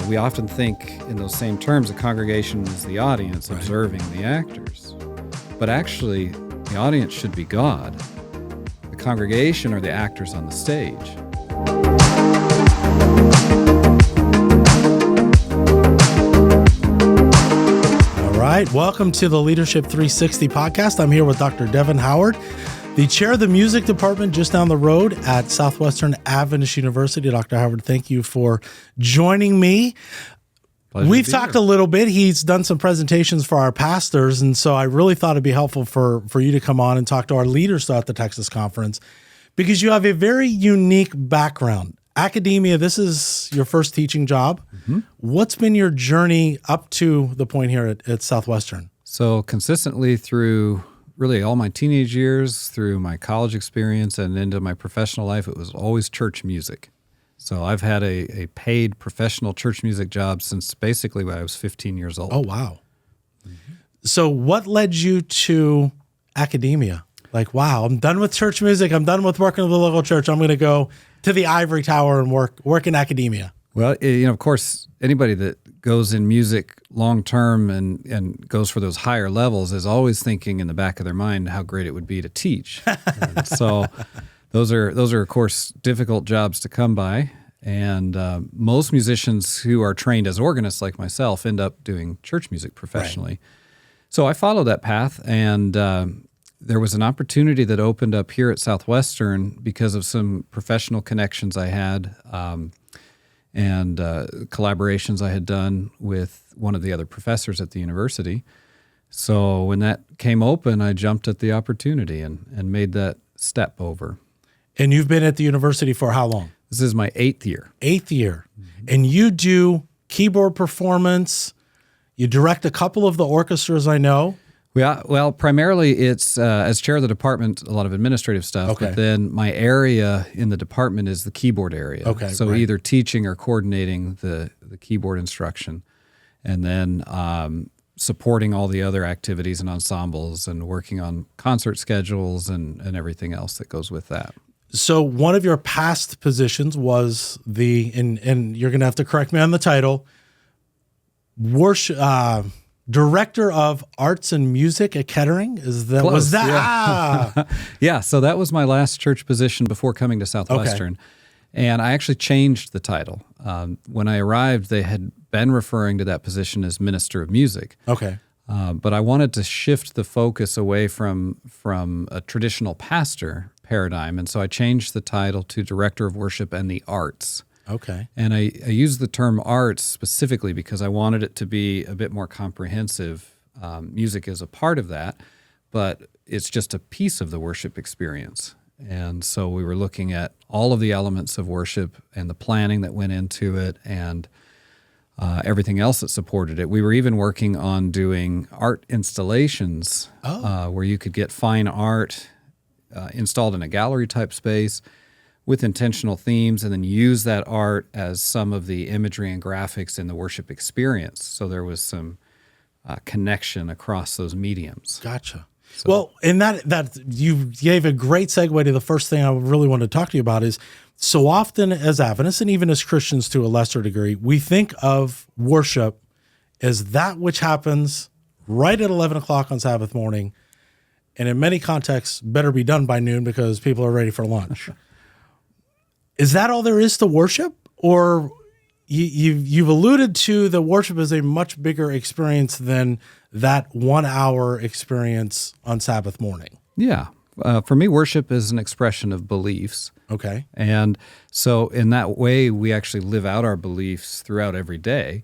we often think in those same terms, the congregation is the audience observing the actors. But actually, the audience should be God. The congregation are the actors on the stage. All right, welcome to the Leadership 360 podcast. I'm here with Dr. Devon Howard, the chair of the music department just down the road at Southwestern Adventist University. Dr. Howard, thank you for joining me. We've talked a little bit. He's done some presentations for our pastors, and so I really thought it'd be helpful for you to come on and talk to our leaders throughout the Texas Conference, because you have a very unique background. Academia, this is your first teaching job. Mm-hmm. What's been your journey up to the point here at Southwestern? So consistently through really all my teenage years, through my college experience, and into my professional life, it was always church music. So I've had a paid professional church music job since basically when I was 15 years old. Oh, wow. Mm-hmm. So what led you to academia? Like, wow, I'm done with church music. I'm done with working with the local church. I'm going to go to the ivory tower and work in academia. Well, of course, anybody that goes in music long-term and goes for those higher levels is always thinking in the back of their mind how great it would be to teach. So those are, of course, difficult jobs to come by. And most musicians who are trained as organists like myself end up doing church music professionally. Right. So I followed that path, and there was an opportunity that opened up here at Southwestern because of some professional connections I had and collaborations I had done with one of the other professors at the university. So when that came open, I jumped at the opportunity and made that step over. And you've been at the university for how long? This is my 8th year. 8th year. Mm-hmm. And you do keyboard performance. You direct a couple of the orchestras, I know. Well, primarily it's, as chair of the department, a lot of administrative stuff. Okay. But then my area in the department is the keyboard area. Okay. So either teaching or coordinating the keyboard instruction. And then supporting all the other activities and ensembles and working on concert schedules and everything else that goes with that. So one of your past positions was and you're going to have to correct me on the title, Director of Arts and Music at Kettering. Close, was that? Yeah. Yeah. So that was my last church position before coming to Southwestern. Okay. And I actually changed the title. When I arrived, they had been referring to that position as Minister of Music. Okay. But I wanted to shift the focus away from a traditional pastor paradigm, and so I changed the title to Director of Worship and the Arts. Okay. And I used the term arts specifically because I wanted it to be a bit more comprehensive. Music is a part of that, but it's just a piece of the worship experience. And so we were looking at all of the elements of worship and the planning that went into it and everything else that supported it. We were even working on doing art installations where you could get fine art installed in a gallery-type space with intentional themes, and then use that art as some of the imagery and graphics in the worship experience. So there was some connection across those mediums. Gotcha. So, well, and that you gave a great segue to the first thing I really want to talk to you about is, so often as Adventists, and even as Christians to a lesser degree, we think of worship as that which happens right at 11 o'clock on Sabbath morning, and in many contexts, better be done by noon because people are ready for lunch. Is that all there is to worship? Or you've alluded to the worship as a much bigger experience than that 1 hour experience on Sabbath morning? Yeah. For me, worship is an expression of beliefs. Okay. And so in that way, we actually live out our beliefs throughout every day.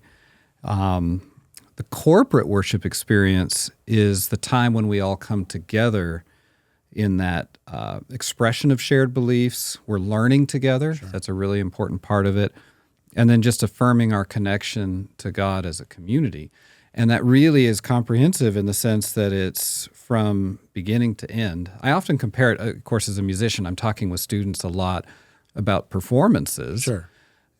The corporate worship experience is the time when we all come together in that expression of shared beliefs. We're learning together. Sure. That's a really important part of it. And then just affirming our connection to God as a community. And that really is comprehensive in the sense that it's from beginning to end. I often compare it, of course, as a musician, I'm talking with students a lot about performances. Sure.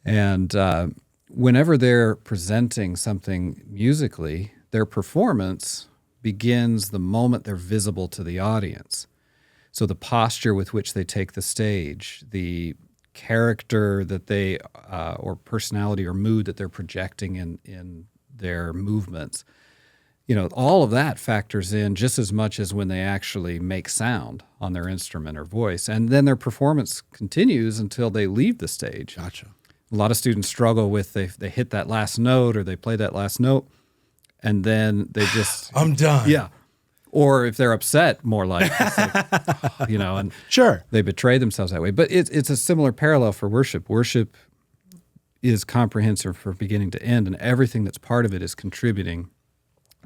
And whenever they're presenting something musically, their performance begins the moment they're visible to the audience. So the posture with which they take the stage, the character that they or personality or mood that they're projecting in their movements. All of that factors in just as much as when they actually make sound on their instrument or voice. And then their performance continues until they leave the stage. Gotcha. A lot of students struggle with they hit that last note or they play that last note, and then they just I'm done. Yeah. Or if they're upset, more like, it's like and Sure. they betray themselves that way. But it's a similar parallel for worship. Worship is comprehensive from beginning to end, and everything that's part of it is contributing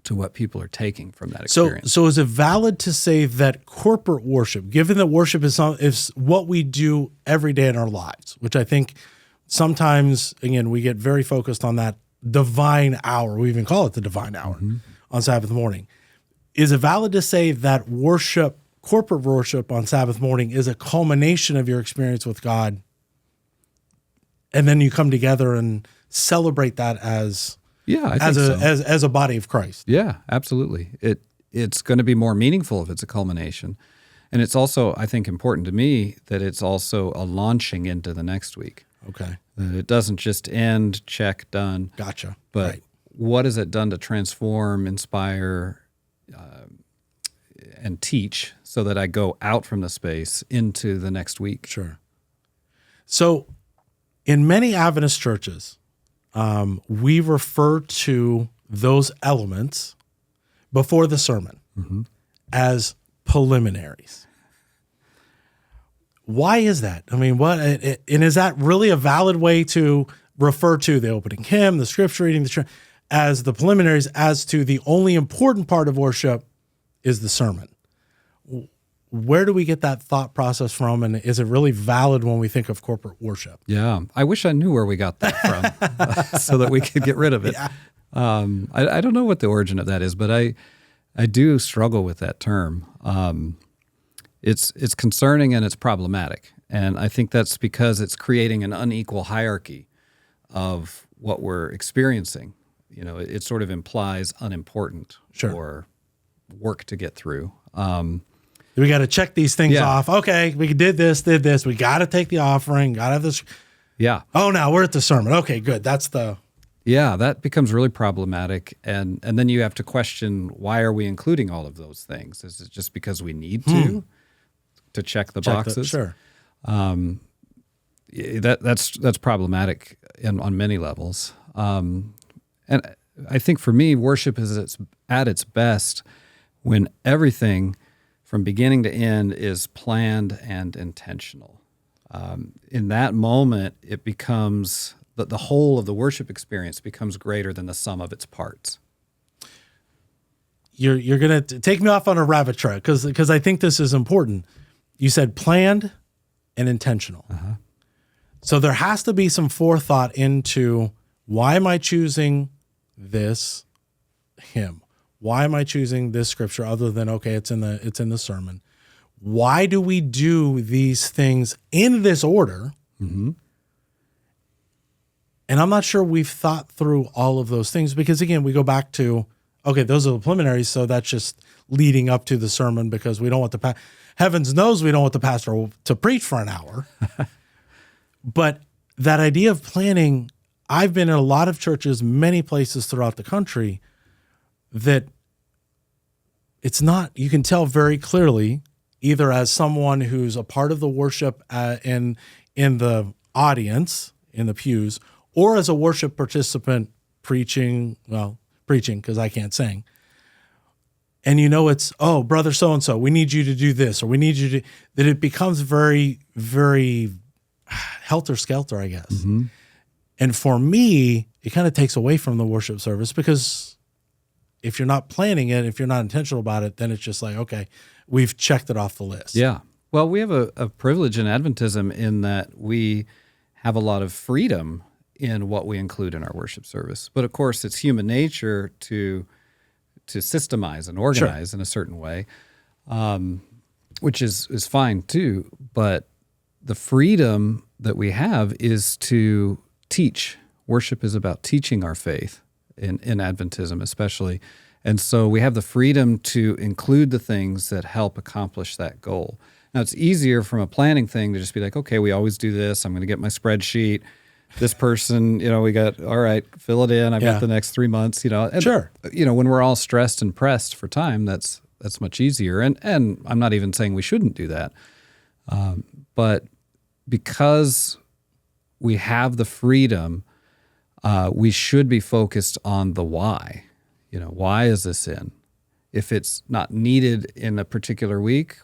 to what people are taking from that experience. So is it valid to say that corporate worship, given that worship is what we do every day in our lives, which I think sometimes, again, we get very focused on that divine hour. We even call it the divine hour on Sabbath morning. Is it valid to say that worship, corporate worship on Sabbath morning, is a culmination of your experience with God, and then you come together and celebrate that as a body of Christ? Yeah, absolutely. It's going to be more meaningful if it's a culmination. And it's also, I think, important to me that it's also a launching into the next week. Okay. That it doesn't just end, check, done. Gotcha. But what has it done to transform, inspire, and teach so that I go out from the space into the next week? Sure. So in many Adventist churches, we refer to those elements before the sermon as preliminaries. Why is that? I mean, and is that really a valid way to refer to the opening hymn, the scripture reading, as the preliminaries, as to the only important part of worship is the sermon? Where do we get that thought process from, and is it really valid when we think of corporate worship? Yeah, I wish I knew where we got that from so that we could get rid of it. Yeah. I don't know what the origin of that is, but I do struggle with that term. It's concerning and it's problematic, and I think that's because it's creating an unequal hierarchy of what we're experiencing. It sort of implies unimportant or work to get through. We got to check these things off. Okay, we did this. We got to take the offering. Got to have this. Yeah. Oh, now we're at the sermon. Okay, good. Yeah, that becomes really problematic. And then you have to question, why are we including all of those things? Is it just because we need to check the boxes? Sure. That's problematic on many levels. And I think for me, worship is at its best when everything from beginning to end is planned and intentional. In that moment, it becomes the whole of the worship experience becomes greater than the sum of its parts. You're going to take me off on a rabbit trail because I think this is important. You said planned and intentional. So there has to be some forethought into, why am I choosing this hymn? Why am I choosing this scripture other than, okay, it's in the sermon? Why do we do these things in this order? And I'm not sure we've thought through all of those things, because again, we go back to, okay, those are the preliminaries, so that's just leading up to the sermon, because we don't want heavens knows we don't want the pastor to preach for an hour. But that idea of planning, I've been in a lot of churches, many places throughout the country, that it's not, you can tell very clearly, either as someone who's a part of the worship in the audience, in the pews, or as a worship participant preaching, because I can't sing. And it's, oh, brother so-and-so, we need you to do this, or we need you to, that it becomes very, very helter-skelter, I guess. And for me, it kind of takes away from the worship service, because if you're not planning it, if you're not intentional about it, then it's just like, okay, we've checked it off the list. Yeah. Well, we have a privilege in Adventism in that we have a lot of freedom in what we include in our worship service. But of course, it's human nature to systemize and organize in a certain way, which is fine too. But the freedom that we have is to teach. Worship is about teaching our faith in Adventism especially. And so we have the freedom to include the things that help accomplish that goal. Now, it's easier from a planning thing to just be like, okay, we always do this. I'm going to get my spreadsheet. This person, we got, all right, fill it in. I've got the next 3 months, And, Sure. When we're all stressed and pressed for time, that's much easier. And I'm not even saying we shouldn't do that. But because we have the freedom, we should be focused on the why. Why is this in? If it's not needed in a particular week,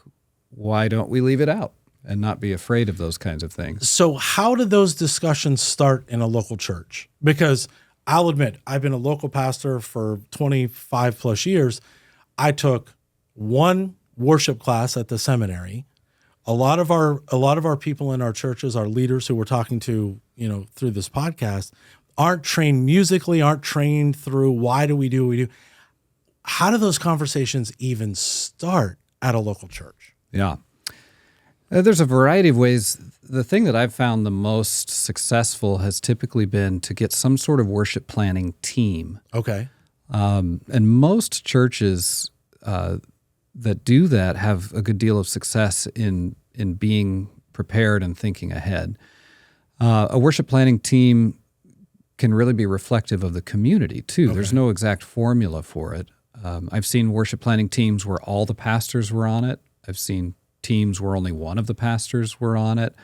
why don't we leave it out and not be afraid of those kinds of things? So how do those discussions start in a local church? Because I'll admit, I've been a local pastor for 25 plus years. I took one worship class at the seminary. A lot of our people in our churches, our leaders who we're talking to, through this podcast, aren't trained musically, aren't trained through why do we do what we do. How do those conversations even start at a local church? Yeah. There's a variety of ways. The thing that I've found the most successful has typically been to get some sort of worship planning team. Okay. And most churches that do that have a good deal of success in being prepared and thinking ahead. A worship planning team can really be reflective of the community, too. Okay. There's no exact formula for it. I've seen worship planning teams where all the pastors were on it. I've seen teams where only one of the pastors were on it.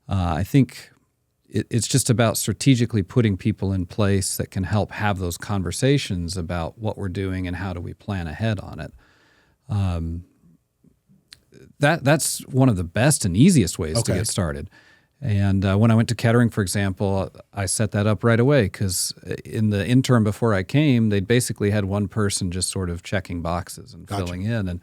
I think it's just about strategically putting people in place that can help have those conversations about what we're doing and how do we plan ahead on it. That's one of the best and easiest ways to get started. And when I went to Kettering, for example, I set that up right away because in the interim before I came, they'd basically had one person just sort of checking boxes and filling in. And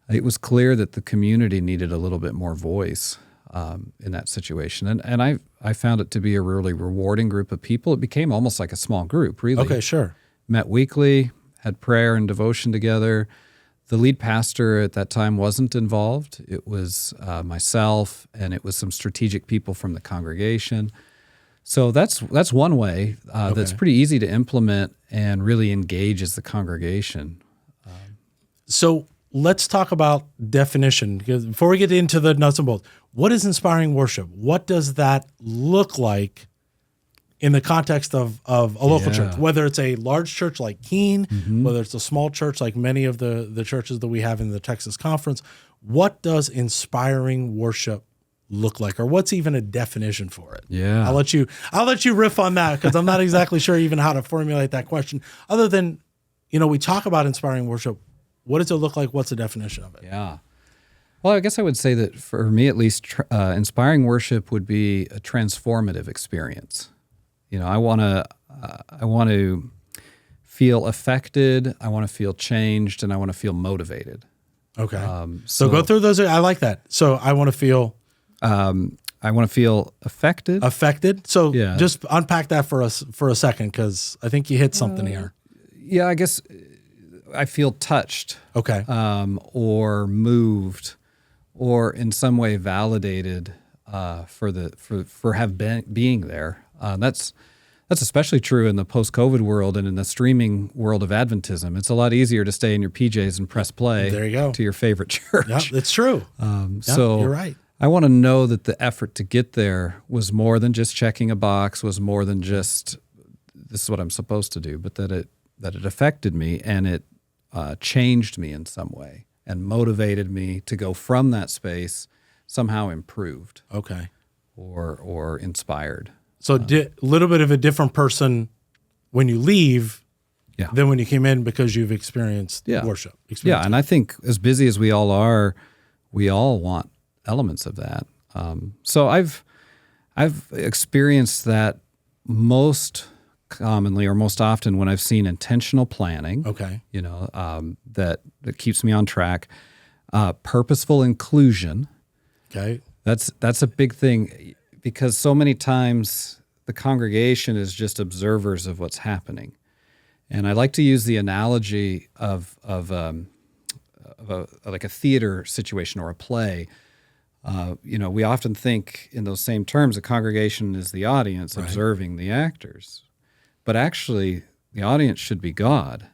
it was clear that the community needed a little bit more voice in that situation. And I found it to be a really rewarding group of people. It became almost like a small group, really. Okay, sure. Met weekly, had prayer and devotion together. The lead pastor at that time wasn't involved. It was myself, and it was some strategic people from the congregation. So that's one way that's pretty easy to implement and really engages the congregation. So let's talk about definition. Because before we get into the nuts and bolts, what is inspiring worship? What does that look like in the context of a local church, whether it's a large church like Keene, whether it's a small church like many of the churches that we have in the Texas Conference? What does inspiring worship look like, or what's even a definition for it? Yeah, I'll let you riff on that because I'm not exactly sure even how to formulate that question. Other than, we talk about inspiring worship. What does it look like? What's the definition of it? Yeah. Well, I guess I would say that for me at least, inspiring worship would be a transformative experience. I want to feel affected, I want to feel changed, and I want to feel motivated. Okay. So go through those. I like that. So I want to feel affected. Affected. So just unpack that for us for a second, because I think you hit something here. Yeah, I guess I feel touched. Okay. Or moved, or in some way validated for being there. That's especially true in the post-COVID world and in the streaming world of Adventism. It's a lot easier to stay in your PJs and press play to your favorite church. Yeah, it's true. So you're right. I want to know that the effort to get there was more than just checking a box, was more than just this is what I'm supposed to do, but that it affected me and it changed me in some way and motivated me to go from that space somehow improved. Okay. Or inspired. So a little bit of a different person when you leave than when you came in because you've experienced worship. Yeah, and I think as busy as we all are, we all want elements of that. So I've experienced that most commonly or most often when I've seen intentional planning. Okay. That keeps me on track. Purposeful inclusion. Okay. That's a big thing because so many times the congregation is just observers of what's happening. And I like to use the analogy of like a theater situation or a play. We often think in those same terms, the congregation is the audience observing the actors. But actually, the audience should be God.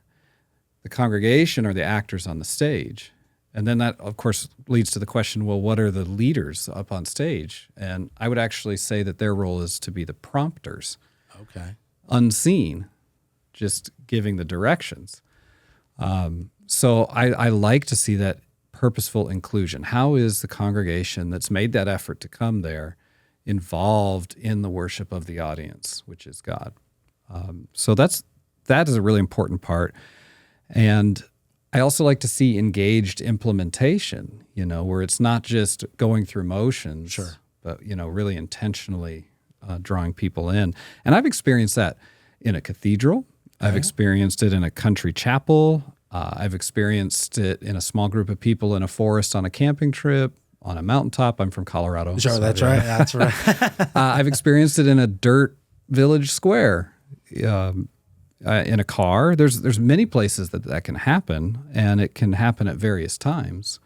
The congregation are the actors on the stage. And then that, of course, leads to the question, well, what are the leaders up on stage? And I would actually say that their role is to be the prompters. Okay. Unseen, just giving the directions. So I like to see that purposeful inclusion. How is the congregation that's made that effort to come there involved in the worship of the audience, which is God? So that is a really important part. And I also like to see engaged implementation, where it's not just going through motions, Sure, but, really intentionally drawing people in. And I've experienced that in a cathedral. Okay. I've experienced it in a country chapel. I've experienced it in a small group of people in a forest on a camping trip, on a mountaintop. I'm from Colorado. Sure, so that's right. That's right. I've experienced it in a dirt village square. In a car, there's many places that can happen, and it can happen at various times.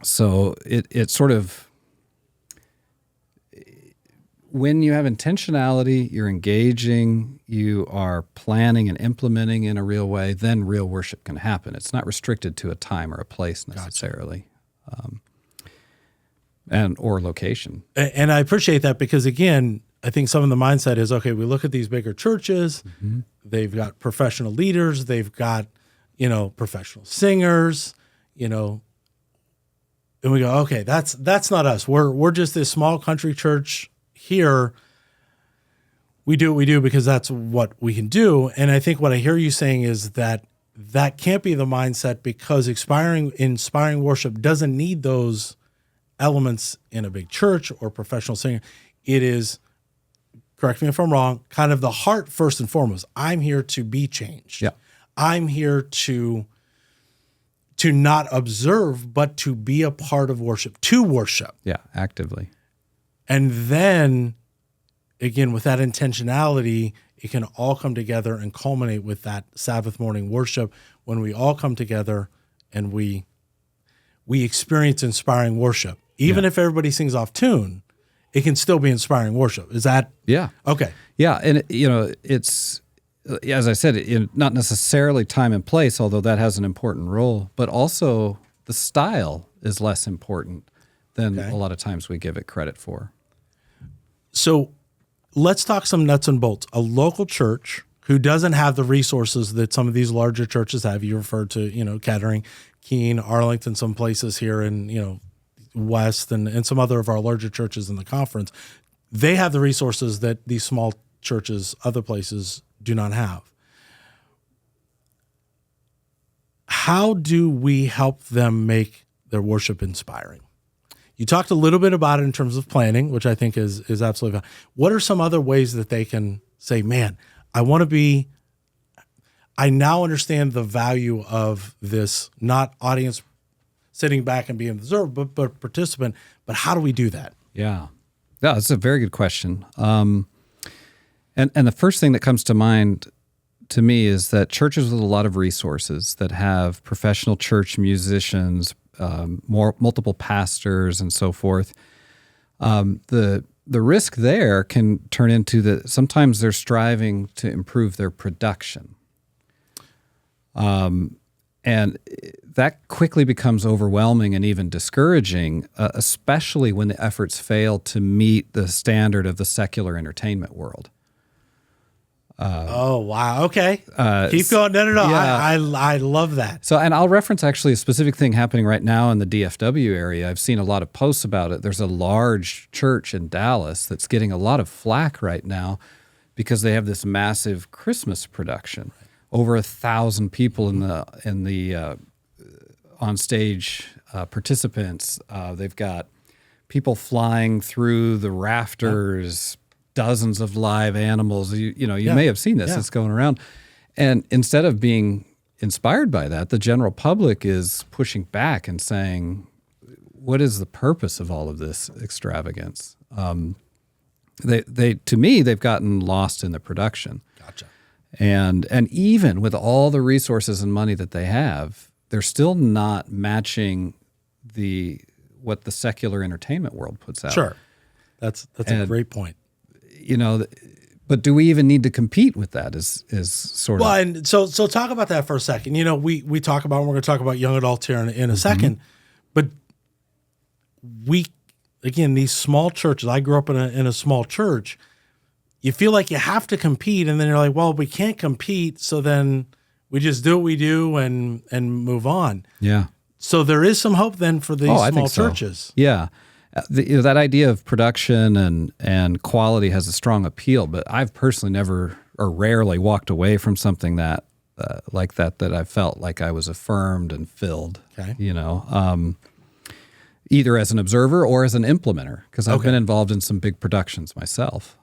So it sort of, when you have intentionality, you're engaging, you are planning and implementing in a real way, then real worship can happen. It's not restricted to a time or a place necessarily, or location. And I appreciate that because, again, I think some of the mindset is, okay, we look at these bigger churches, they've got professional leaders, they've got, professional singers, and we go, okay, that's not us. We're just this small country church here. We do what we do because that's what we can do. And I think what I hear you saying is that can't be the mindset, because inspiring worship doesn't need those elements in a big church or professional singer. It is, correct me if I'm wrong, kind of the heart first and foremost. I'm here to be changed. Yeah. I'm here to not observe, but to be a part of worship, to worship. Yeah, actively. And then, again, with that intentionality, it can all come together and culminate with that Sabbath morning worship, when we all come together and we experience inspiring worship. Even if everybody sings off tune, it can still be inspiring worship. Is that? Yeah. Okay. Yeah. And, it's, as I said, not necessarily time and place, although that has an important role, but also the style is less important than a lot of times we give it credit for. So let's talk some nuts and bolts. A local church who doesn't have the resources that some of these larger churches have. You referred to, Kettering, Keene, Arlington, some places here in, West and some other of our larger churches in the conference. They have the resources that these small churches, other places, do not have. How do we help them make their worship inspiring? You talked a little bit about it in terms of planning, which I think is absolutely fine. What are some other ways that they can say, man, I now understand the value of this, not audience sitting back and being observed, but participant. But how do we do that? Yeah, that's a very good question. And the first thing that comes to mind to me is that churches with a lot of resources that have professional church musicians, multiple pastors, and so forth, the risk there can turn into that sometimes they're striving to improve their production. And that quickly becomes overwhelming and even discouraging, especially when the efforts fail to meet the standard of the secular entertainment world. Oh, wow. Okay. Keep going. No. Yeah. I love that. So, and I'll reference actually a specific thing happening right now in the DFW area. I've seen a lot of posts about it. There's a large church in Dallas that's getting a lot of flack right now because they have this massive Christmas production. Over 1,000 people in the on stage participants. They've got people flying through the rafters, dozens of live animals. You may have seen this. It's going around. And instead of being inspired by that, the general public is pushing back and saying, what is the purpose of all of this extravagance? To me, they've gotten lost in the production. Gotcha. And even with all the resources and money that they have, they're still not matching what the secular entertainment world puts out. Sure. That's a great point. But do we even need to compete with that? Is sort Well, of and so talk about that for a second. You know, we talk about, and we're going to talk about young adults here in a second, but again, these small churches, I grew up in a small church, you feel like you have to compete, and then you're like, well, we can't compete, so then we just do what we do and move on. Yeah. So there is some hope then for these small churches. Yeah. That idea of production and quality has a strong appeal, but I've personally never or rarely walked away from something that like that I felt like I was affirmed and filled. Okay. Either as an observer or as an implementer, because I've been involved in some big productions myself.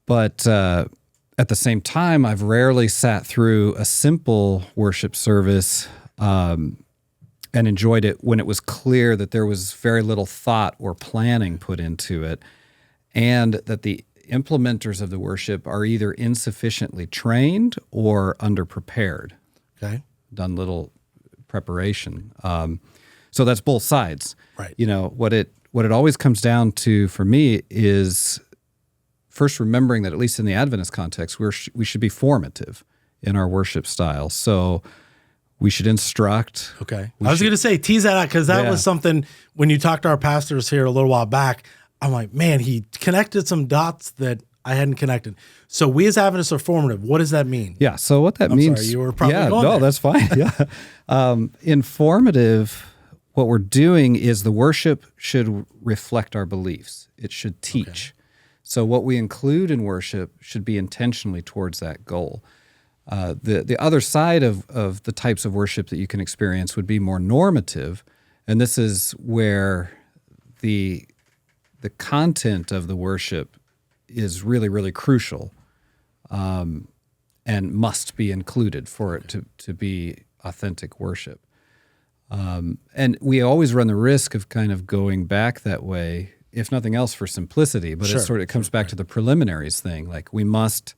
But at the same time, I've rarely sat through a simple worship service and enjoyed it when it was clear that there was very little thought or planning put into it, and that the implementers of the worship are either insufficiently trained or underprepared. Okay. Done little preparation. So that's both sides. Right. What it always comes down to for me is first remembering that, at least in the Adventist context, we should be formative in our worship style. So we should instruct. Okay. I was going to say, tease that out, because that was something when you talked to our pastors here a little while back, I'm like, man, he connected some dots that I hadn't connected. So we as Adventists are formative. What does that mean? Yeah. So what that means. Sorry, you were probably going there. That's fine. Yeah. Informative, what we're doing is the worship should reflect our beliefs. It should teach. Okay. So what we include in worship should be intentionally towards that goal. The other side of the types of worship that you can experience would be more normative, and this is where the content of the worship is really, really crucial, and must be included for it to be authentic worship. And we always run the risk of kind of going back that way, if nothing else for simplicity, but it comes back to the preliminaries thing, like we must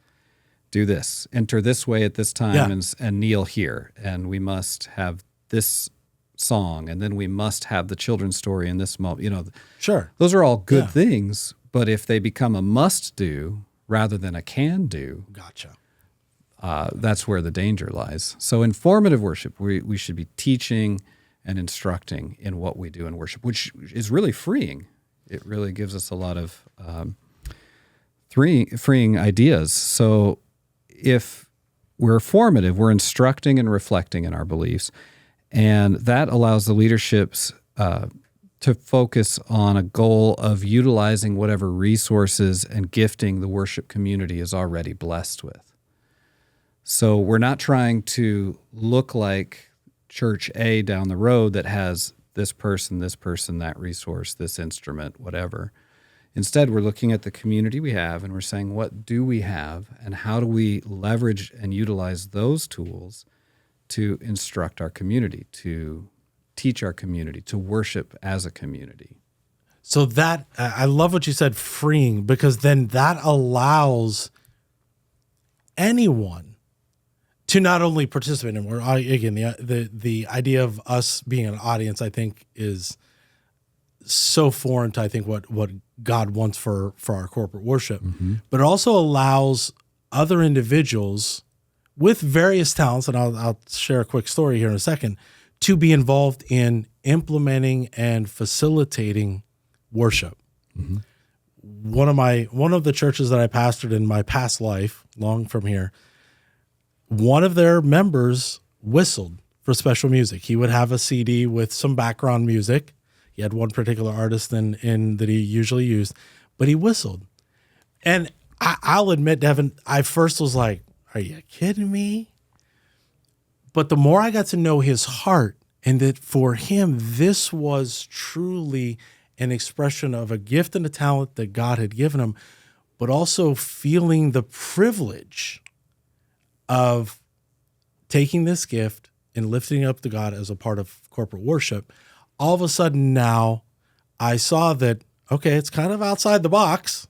do this, enter this way at this time, and kneel here, and we must have this song, and then we must have the children's story in this moment. Sure. Those are all good things, but if they become a must do rather than a can do, gotcha. That's where the danger lies. So informative worship, we should be teaching and instructing in what we do in worship, which is really freeing. It really gives us a lot of freeing ideas. So if we're formative, we're instructing and reflecting in our beliefs, and that allows the leaderships to focus on a goal of utilizing whatever resources and gifting the worship community is already blessed with. So we're not trying to look like Church A down the road that has this person, that resource, this instrument, whatever. Instead, we're looking at the community we have, and we're saying, what do we have, and how do we leverage and utilize those tools to instruct our community, to teach our community, to worship as a community? So that, I love what you said, freeing, because then that allows anyone to not only participate in where again, the idea of us being an audience, I think, is so foreign to, I think, what God wants for our corporate worship, but it also allows other individuals with various talents, and I'll share a quick story here in a second, to be involved in implementing and facilitating worship. One of the churches that I pastored in my past life, long from here, one of their members whistled for special music. He would have a CD with some background music. He had one particular artist in that he usually used, but he whistled. And I'll admit, Devon, I first was like, are you kidding me? But the more I got to know his heart, and that for him, this was truly an expression of a gift and a talent that God had given him, but also feeling the privilege of taking this gift and lifting up to God as a part of corporate worship. All of a sudden now I saw that, okay, it's kind of outside the box,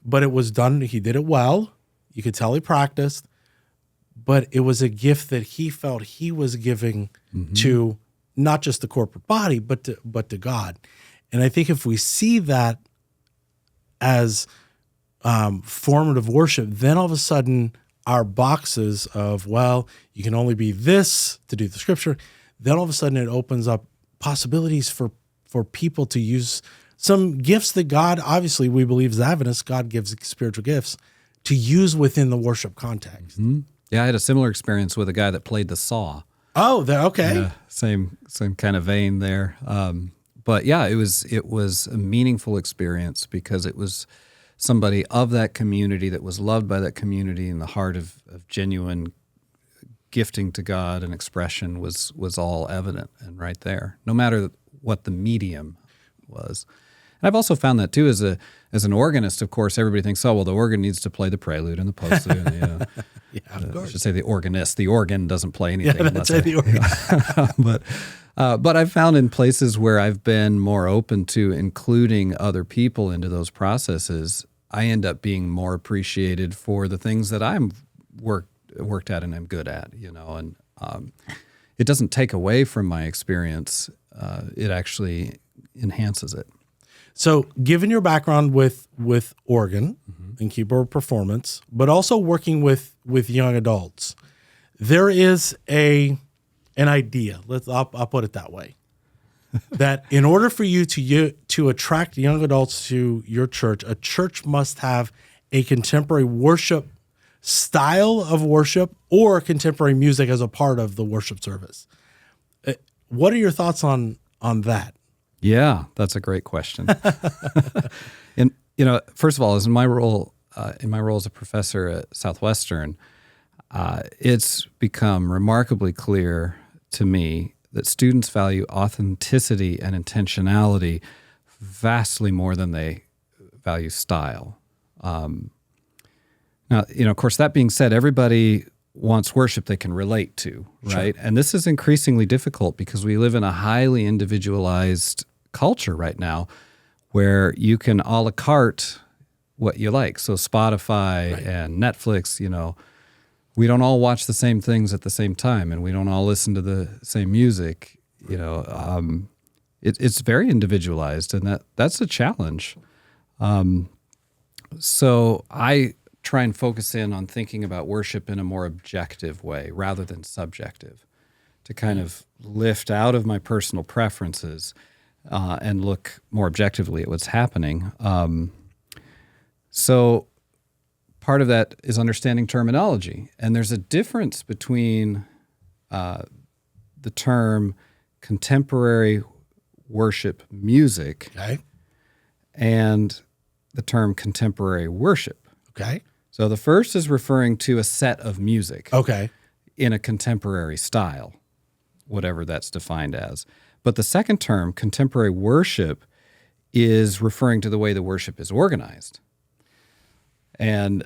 but it was done. He did it well. You could tell he practiced, but it was a gift that he felt he was giving to not just the corporate body, but to God. And I think if we see that as formative worship, then all of a sudden our boxes of, well, you can only be this to do the scripture, then all of a sudden it opens up possibilities for people to use some gifts that God, obviously we believe as Adventists, God gives spiritual gifts to use within the worship context. Mm-hmm. Yeah, I had a similar experience with a guy that played the saw. Oh, okay. Yeah, same kind of vein there. But yeah, it was a meaningful experience because it was somebody of that community that was loved by that community, and the heart of genuine gifting to God and expression was all evident and right there, no matter what the medium was. And I've also found that too, as an organist, of course, everybody thinks, oh, well, the organ needs to play the prelude and the postlude. And yeah, of course. I should say the organist. The organ doesn't play anything. Yeah, that's the organ. But I've found in places where I've been more open to including other people into those processes, I end up being more appreciated for the things that I'm worked at and I'm good at, and it doesn't take away from my experience. It actually enhances it. So given your background with organ and keyboard performance, but also working with young adults, there is an idea, I'll put it that way, that in order for you to attract young adults to your church, a church must have a contemporary worship style of worship or contemporary music as a part of the worship service. What are your thoughts on that? Yeah, that's a great question. And first of all, as in my role as a professor at Southwestern, it's become remarkably clear to me that students value authenticity and intentionality vastly more than they value style. Now, of course, that being said, everybody wants worship they can relate to, right? Sure. And this is increasingly difficult because we live in a highly individualized culture right now where you can a la carte what you like. So Spotify and Netflix, we don't all watch the same things at the same time, and we don't all listen to the same music. It's very individualized, and that's a challenge. So I try and focus in on thinking about worship in a more objective way rather than subjective, to kind of lift out of my personal preferences and look more objectively at what's happening. So part of that is understanding terminology. And there's a difference between the term contemporary worship music and the term contemporary worship. Okay. So the first is referring to a set of music in a contemporary style, whatever that's defined as. But the second term, contemporary worship, is referring to the way the worship is organized. And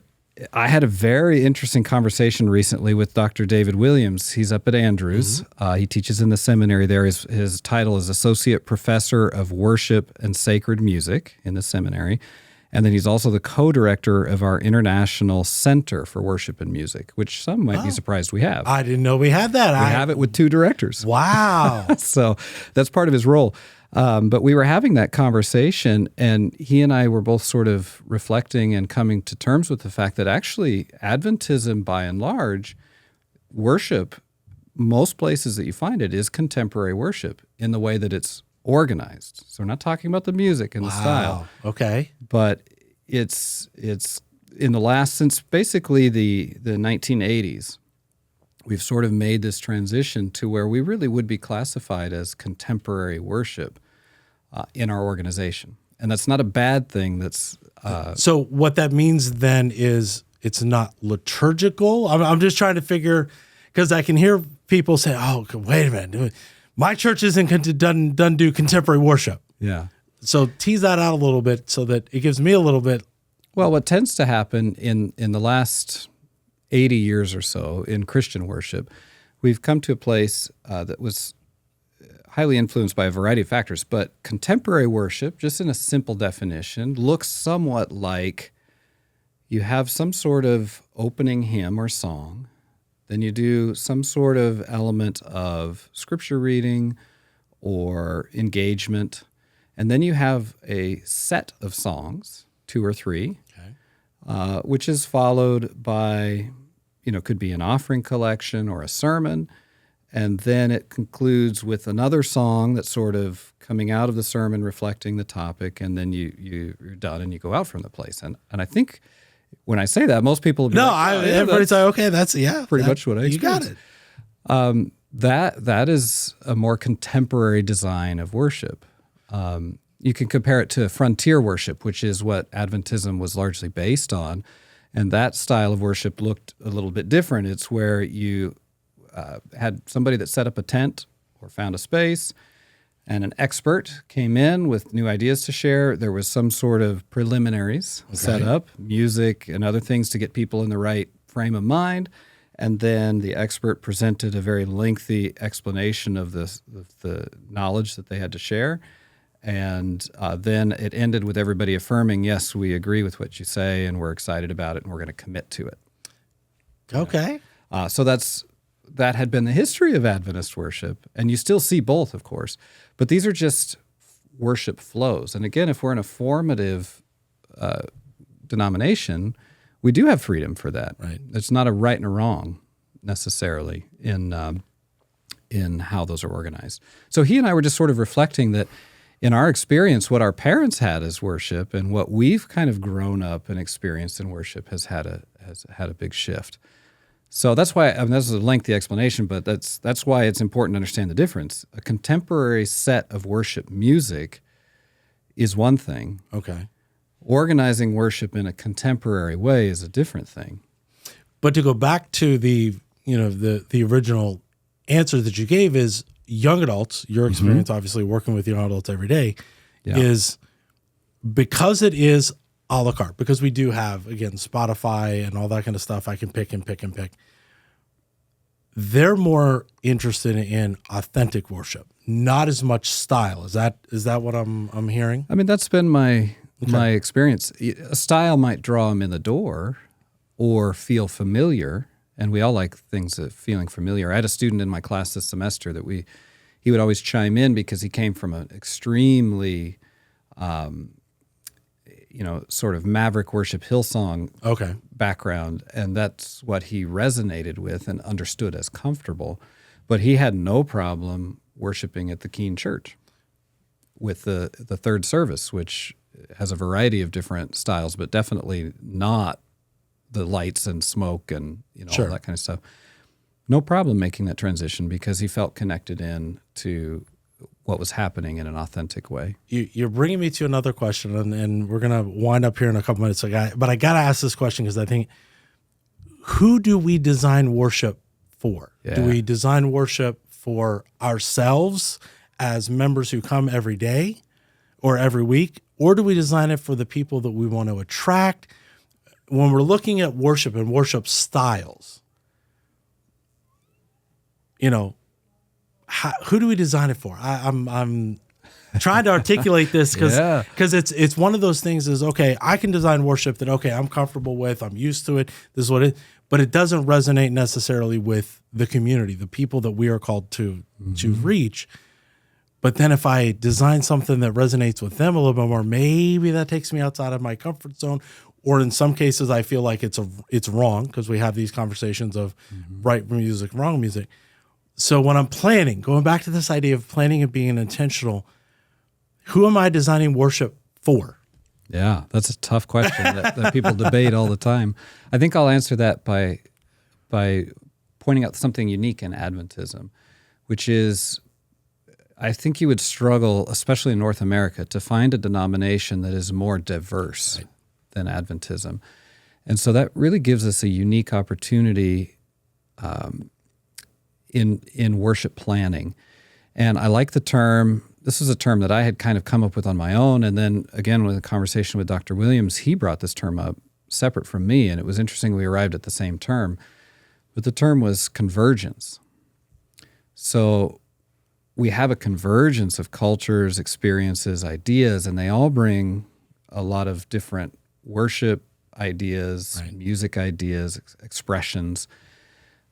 I had a very interesting conversation recently with Dr. David Williams. He's up at Andrews. He teaches in the seminary there. His title is Associate Professor of Worship and Sacred Music in the seminary. And then he's also the co-director of our International Center for Worship and Music, which some might be surprised we have. I didn't know we had that. We have it with two directors. Wow. So that's part of his role. But we were having that conversation, and he and I were both sort of reflecting and coming to terms with the fact that actually Adventism, by and large, worship, most places that you find it, is contemporary worship in the way that it's organized. So we're not talking about the music and the style. Okay. But it's in the last, since basically the 1980s, we've sort of made this transition to where we really would be classified as contemporary worship in our organization. And that's not a bad thing. That's so what that means then is it's not liturgical. I'm just trying to figure, because I can hear people say, oh, wait a minute. My church doesn't do contemporary worship. Yeah. So tease that out a little bit so that it gives me a little bit. Well, what tends to happen in the last 80 years or so in Christian worship, we've come to a place that was highly influenced by a variety of factors. But contemporary worship, just in a simple definition, looks somewhat like you have some sort of opening hymn or song, then you do some sort of element of scripture reading or engagement, and then you have a set of songs 2 or 3, Okay. which is followed by, could be an offering collection or a sermon. And then it concludes with another song that's sort of coming out of the sermon, reflecting the topic, and then you're done and you go out from the place. And I think when I say that, most people will be everybody's like, okay, that's pretty much what I experienced. You got it. That is a more contemporary design of worship. You can compare it to frontier worship, which is what Adventism was largely based on. And that style of worship looked a little bit different. It's where you had somebody that set up a tent or found a space, and an expert came in with new ideas to share. There was some sort of preliminaries set up, music and other things to get people in the right frame of mind. And then the expert presented a very lengthy explanation of the knowledge that they had to share. And then it ended with everybody affirming, yes, we agree with what you say, and we're excited about it, and we're going to commit to it. Okay. So that had been the history of Adventist worship, and you still see both, of course. But these are just worship flows. And again, if we're in a formative denomination, we do have freedom for that. Right. It's not a right and a wrong necessarily in how those are organized. So he and I were just sort of reflecting that in our experience, what our parents had as worship and what we've kind of grown up and experienced in worship has had a big shift. So that's why, this is a lengthy explanation, but that's why it's important to understand the difference. A contemporary set of worship music is one thing. Okay. Organizing worship in a contemporary way is a different thing. But to go back to the original answer that you gave is young adults, your experience obviously working with young adults every day, is because it is a la carte, because we do have, again, Spotify and all that kind of stuff I can pick and pick and pick. They're more interested in authentic worship, not as much style. Is that what I'm hearing? I mean, that's been my experience. A style might draw them in the door or feel familiar, and we all like things that feeling familiar. I had a student in my class this semester that he would always chime in because he came from an extremely sort of maverick worship Hillsong background, and that's what he resonated with and understood as comfortable. But he had no problem worshiping at the Keene Church with the third service, which has a variety of different styles, but definitely not the lights and smoke and all that kind of stuff. No problem making that transition because he felt connected in to what was happening in an authentic way. You're bringing me to another question, and we're going to wind up here in a couple minutes. But I got to ask this question because I think, who do we design worship for? Yeah. Do we design worship for ourselves as members who come every day or every week? Or do we design it for the people that we want to attract? When we're looking at worship and worship styles, who do we design it for? I'm trying to articulate this because it's one of those things is, okay, I can design worship that, okay, I'm comfortable with, I'm used to it, this is what it, but it doesn't resonate necessarily with the community, the people that we are called to reach. But then if I design something that resonates with them a little bit more, maybe that takes me outside of my comfort zone. Or in some cases, I feel like it's wrong because we have these conversations of right music, wrong music. So when I'm planning, going back to this idea of planning and being intentional, who am I designing worship for? Yeah, that's a tough question that people debate all the time. I think I'll answer that by pointing out something unique in Adventism, which is I think you would struggle, especially in North America, to find a denomination that is more diverse than Adventism. And so that really gives us a unique opportunity in worship planning. And I like the term, this is a term that I had kind of come up with on my own, and then again with a conversation with Dr. Williams, he brought this term up separate from me, and it was interesting we arrived at the same term. But the term was convergence. So we have a convergence of cultures, experiences, ideas, and they all bring a lot of different worship ideas, music ideas, expressions.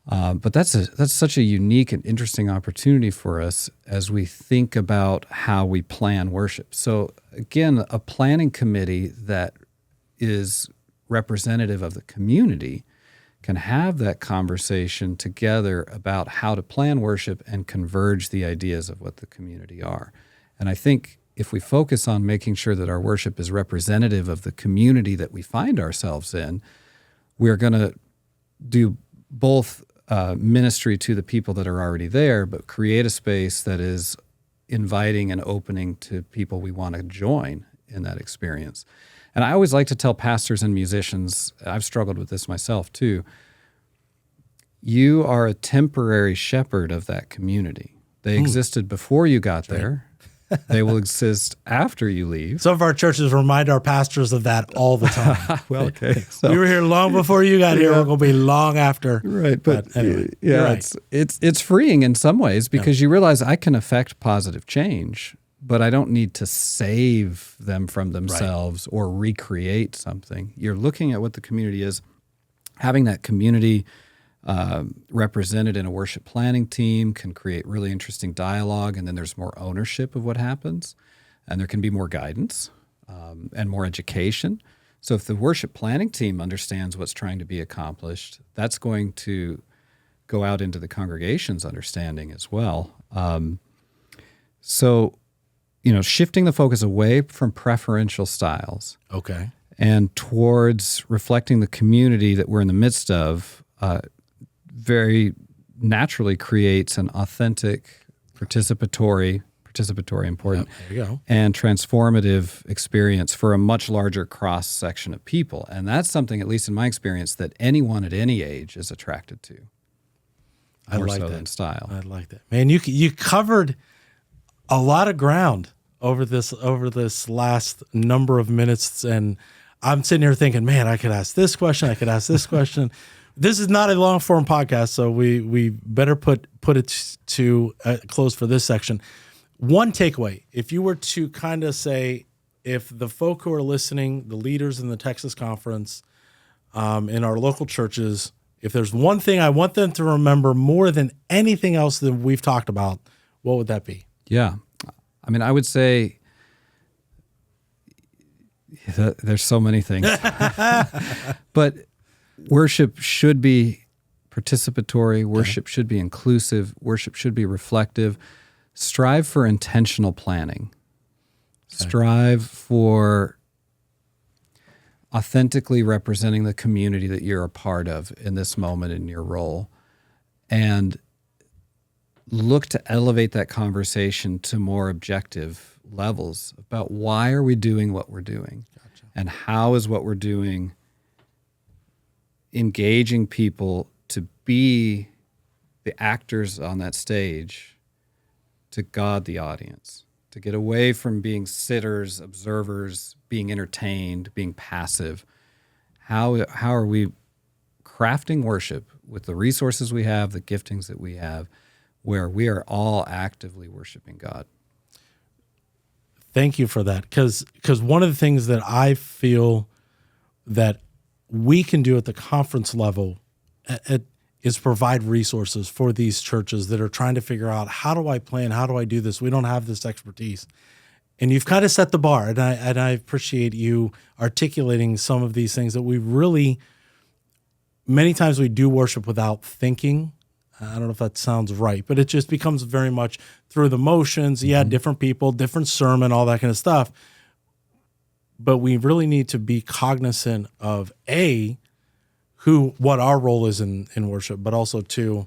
But that's such a unique and interesting opportunity for us as we think about how we plan worship. So again, a planning committee that is representative of the community can have that conversation together about how to plan worship and converge the ideas of what the community are. And I think if we focus on making sure that our worship is representative of the community that we find ourselves in, we're going to do both ministry to the people that are already there, but create a space that is inviting and opening to people we want to join in that experience. And I always like to tell pastors and musicians, I've struggled with this myself too, you are a temporary shepherd of that community. They existed before you got there. They will exist after you leave. Some of our churches remind our pastors of that all the time. Well, okay. So, we were here long before you got here. We're going to be long after. Right. But anyway, yeah, right. it's freeing in some ways because you realize I can affect positive change, but I don't need to save them from themselves or recreate something. You're looking at what the community is, having that community represented in a worship planning team can create really interesting dialogue, and then there's more ownership of what happens, and there can be more guidance and more education. So if the worship planning team understands what's trying to be accomplished, that's going to go out into the congregation's understanding as well. So, shifting the focus away from preferential styles and towards reflecting the community that we're in the midst of, very naturally creates an authentic, participatory important, there you go, and transformative experience for a much larger cross-section of people. And that's something, at least in my experience, that anyone at any age is attracted to. I like so that. Than style. I like that. Man, you covered a lot of ground over this last number of minutes, and I'm sitting here thinking, man, I could ask this question, I could ask this question. This is not a long-form podcast, so we better put it to close for this section. One takeaway, if you were to kind of say, if the folk who are listening, the leaders in the Texas Conference, in our local churches, if there's one thing I want them to remember more than anything else that we've talked about, what would that be? Yeah. I mean, I would say there's so many things. But worship should be participatory. Worship should be inclusive. Worship should be reflective. Strive for intentional planning. Strive for authentically representing the community that you're a part of in this moment in your role. And look to elevate that conversation to more objective levels about why are we doing what we're doing? And how is what we're doing engaging people to be the actors on that stage, to God the audience, to get away from being sitters, observers, being entertained, being passive. How are we crafting worship with the resources we have, the giftings that we have, where we are all actively worshiping God? Thank you for that, because one of the things that I feel that we can do at the conference level is provide resources for these churches that are trying to figure out, how do I plan? How do I do this? We don't have this expertise. And you've kind of set the bar, and I appreciate you articulating some of these things that we really, many times we do worship without thinking. I don't know if that sounds right, but it just becomes very much through the motions. Different people, different sermon, all that kind of stuff. But we really need to be cognizant of what our role is in worship, but also two,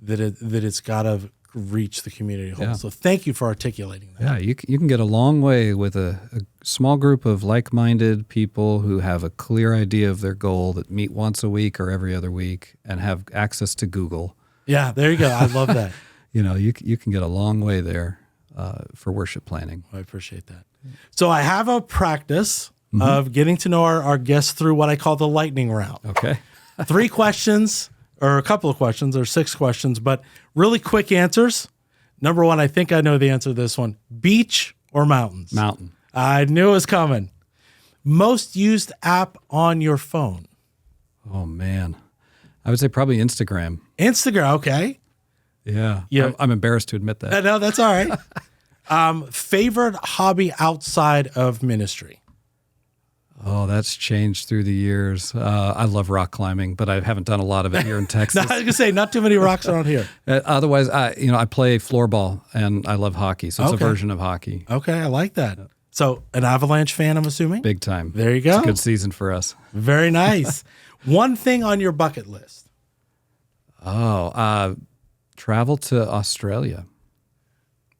that it's got to reach the community whole. Yeah. So thank you for articulating that. Yeah, you can get a long way with a small group of like-minded people who have a clear idea of their goal, that meet once a week or every other week and have access to Google. Yeah, there you go. I love that. You can get a long way there for worship planning. I appreciate that. So I have a practice of getting to know our guests through what I call the lightning round. Okay. 3 questions, or a couple of questions, or 6 questions, but really quick answers. Number 1, I think I know the answer to this one. Beach or mountains? Mountain. I knew it was coming. Most used app on your phone? Oh, man. I would say probably Instagram. Instagram, okay. Yeah. I'm embarrassed to admit that. No, that's all right. Favorite hobby outside of ministry? Oh, that's changed through the years. I love rock climbing, but I haven't done a lot of it here in Texas. No, I was going to say, not too many rocks around here. Otherwise, I play floorball and I love hockey. So it's a version of hockey. Okay, I like that. So an Avalanche fan, I'm assuming? Big time. There you go. It's a good season for us. Very nice. One thing on your bucket list. Travel to Australia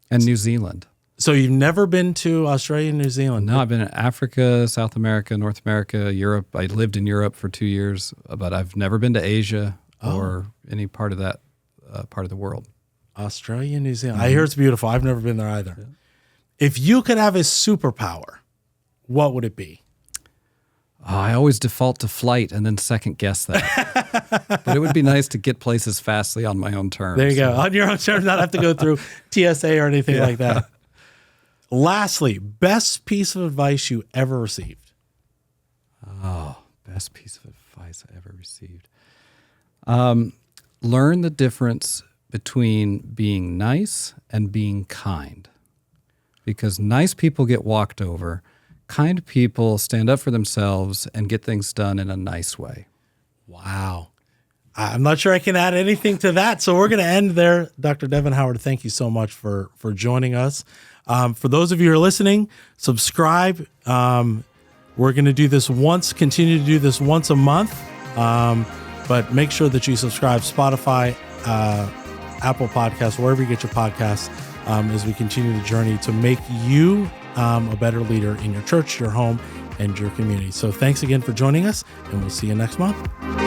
and New Zealand. So you've never been to Australia and New Zealand? No, I've been in Africa, South America, North America, Europe. I lived in Europe for 2 years, but I've never been to Asia or any part of that part of the world. Australia and New Zealand. I hear it's beautiful. I've never been there either. Yeah. If you could have a superpower, what would it be? I always default to flight and then second guess that. But it would be nice to get places fastly on my own terms. There you go. On your own terms, not have to go through TSA or anything like that. Lastly, best piece of advice you ever received? Oh, best piece of advice I ever received. Learn the difference between being nice and being kind. Because nice people get walked over. Kind people stand up for themselves and get things done in a nice way. Wow. I'm not sure I can add anything to that. So we're going to end there. Dr. Devon Howard, thank you so much for joining us. For those of you who are listening, subscribe. We're going to do this continue to do this once a month. But make sure that you subscribe Spotify, Apple Podcasts, wherever you get your podcasts, as we continue the journey to make you a better leader in your church, your home, and your community. So thanks again for joining us, and we'll see you next month.